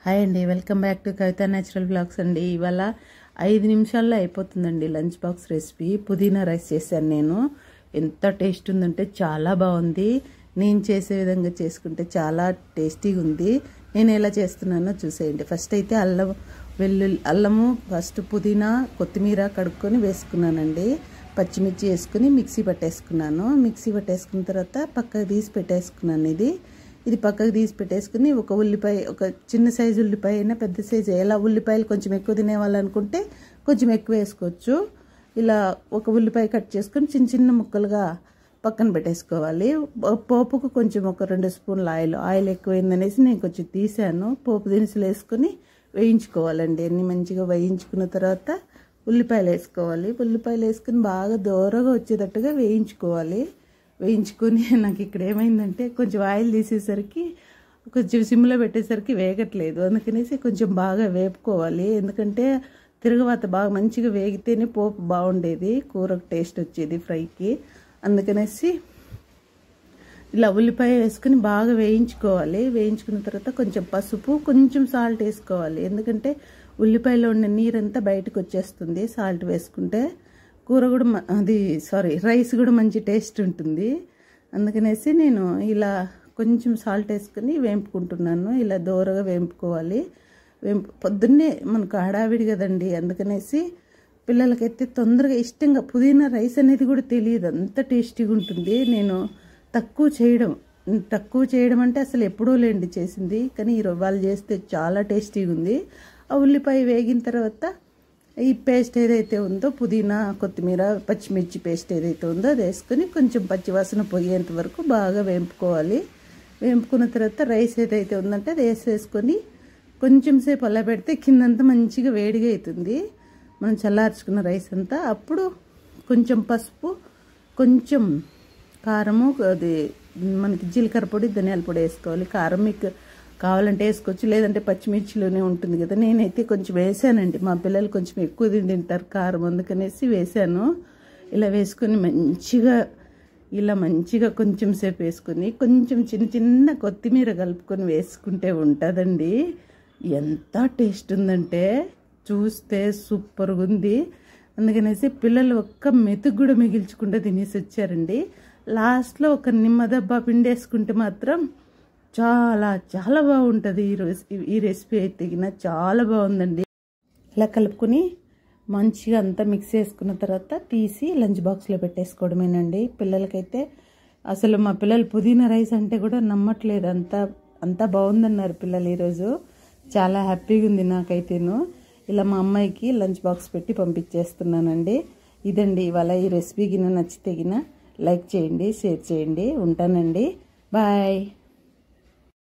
Hi అండి, welcome back to Kavitha natural blogs అండి. ఇవాళ 5 నిమిషాల్లో అయిపోతుందండి lunch box recipe. Pudina rice చేశాను నేను. ఎంత టేస్ట్ ఉందంటే చాలా బాగుంది. నేను చేసే విధంగా చేసుకుంటే చాలా టేస్టీగా ఉంది. నేను ఎలా చేస్తున్నానో చూసేయండి. ఫస్ట్ అయితే అల్లము ఫస్ట్ పుదీనా కొత్తిమీర కడుక్కొని వేసుకున్నానండి. పచ్చిమిర్చి వేసుకుని మిక్సీ పట్టేసుకున్నాను. మిక్సీ పట్టేసుకున్న తర్వాత పక్కకు తీసి పెట్టేసుకున్నాను. ఇది పక్కకు తీసి పెట్టేసుకుని ఒక ఉల్లిపాయ, ఒక చిన్న సైజు ఉల్లిపాయ అయినా పెద్ద సైజు, ఎలా ఉల్లిపాయలు కొంచెం ఎక్కువ తినేవాళ్ళనుకుంటే కొంచెం ఎక్కువ వేసుకోవచ్చు. ఇలా ఒక ఉల్లిపాయ కట్ చేసుకుని చిన్న చిన్న ముక్కలుగా పక్కన పెట్టేసుకోవాలి. పోపుకు కొంచెం ఒక 2 స్పూన్ల ఆయిల్ ఎక్కువైందనేసి నేను కొంచెం తీసాను. పోపు దినుసులు వేసుకుని వేయించుకోవాలండి. అన్నీ మంచిగా వేయించుకున్న తర్వాత ఉల్లిపాయలు వేసుకోవాలి. ఉల్లిపాయలు వేసుకుని బాగా దోరగా వచ్చేటట్టుగా వేయించుకోవాలి. వేయించుకొని నాకు ఇక్కడ ఏమైందంటే కొంచెం ఆయిల్ తీసేసరికి కొంచెం సిమ్లో పెట్టేసరికి వేగట్లేదు. అందుకనేసి కొంచెం బాగా వేపుకోవాలి. ఎందుకంటే తిరగవాత బాగా మంచిగా వేగితేనే పోపు బాగుండేది, కూరకు టేస్ట్ వచ్చేది ఫ్రైకి. అందుకనేసి ఇలా ఉల్లిపాయ వేసుకుని బాగా వేయించుకోవాలి. వేయించుకున్న తర్వాత కొంచెం పసుపు, కొంచెం సాల్ట్ వేసుకోవాలి. ఎందుకంటే ఉల్లిపాయలో ఉన్న నీరంతా బయటకు వచ్చేస్తుంది సాల్ట్ వేసుకుంటే. కూర కూడా రైస్ కూడా మంచి టేస్ట్ ఉంటుంది. అందుకనేసి నేను ఇలా కొంచెం సాల్ట్ వేసుకుని వేంపుకుంటున్నాను. ఇలా దోరగా వేంపుకోవాలి. పొద్దున్నే మనకు హడావిడి కదండి, అందుకనేసి పిల్లలకైతే తొందరగా ఇష్టంగా పుదీనా రైస్ అనేది కూడా తెలియదు, అంత టేస్టీగా ఉంటుంది. నేను తక్కువ చేయడం అంటే అసలు ఎప్పుడో లేండి చేసింది, కానీ వాళ్ళు చేస్తే చాలా టేస్టీగా ఉంది. ఆ ఉల్లిపాయ వేగిన తర్వాత ఈ పేస్ట్ ఏదైతే ఉందో, పుదీనా కొత్తిమీర పచ్చిమిర్చి పేస్ట్ ఏదైతే ఉందో అది వేసుకొని కొంచెం పచ్చివాసన పోయేంత వరకు బాగా వేంపుకోవాలి. వేంపుకున్న తర్వాత రైస్ ఏదైతే ఉందంటే అది వేసేసుకొని కొంచెం సేపు అలా పెడితే కిందంతా మంచిగా వేడిగా అవుతుంది, మనం చల్లార్చుకున్న రైస్ అంతా. అప్పుడు కొంచెం పసుపు, కొంచెం కారము, అది మనకి జీలకర్ర పొడి, ధనియాల పొడి వేసుకోవాలి. కారం మీకు కావాలంటే వేసుకోవచ్చు, లేదంటే పచ్చిమిర్చిలోనే ఉంటుంది కదా. నేనైతే కొంచెం వేసానండి, మా పిల్లలు కొంచెం ఎక్కువ తింటారు కారం, అందుకనేసి వేసాను. ఇలా వేసుకొని మంచిగా కొంచెం సేపు వేసుకొని కొంచెం చిన్న చిన్న కొత్తిమీర కలుపుకొని వేసుకుంటే ఉంటుందండి. ఎంత టేస్ట్ ఉందంటే చూస్తే సూపర్గా ఉంది. అందుకనేసి పిల్లలు ఒక్క మెతుకు కూడా మిగిల్చకుండా తినేసి వచ్చారండి. లాస్ట్లో ఒక నిమ్మదబ్బా పిండేసుకుంటే మాత్రం చాలా చాలా బాగుంటుంది. ఈ రెసిపీ అయితే చాలా బాగుందండి. ఇలా కలుపుకొని మంచిగా అంతా మిక్స్ చేసుకున్న తర్వాత తీసి లంచ్ బాక్స్లో పెట్టేసుకోవడమేనండి. పిల్లలకైతే అసలు మా పిల్లలు పుదీనా రైస్ అంటే కూడా నమ్మట్లేదు, అంతా బాగుందన్నారు పిల్లలు. ఈరోజు చాలా హ్యాపీగా ఉంది నాకైతేను. ఇలా మా అమ్మాయికి లంచ్ బాక్స్ పెట్టి పంపించేస్తున్నానండి. ఇదండి ఇవాళ ఈ రెసిపీ నచ్చితే లైక్ చేయండి, షేర్ చేయండి. ఉంటానండి, బాయ్.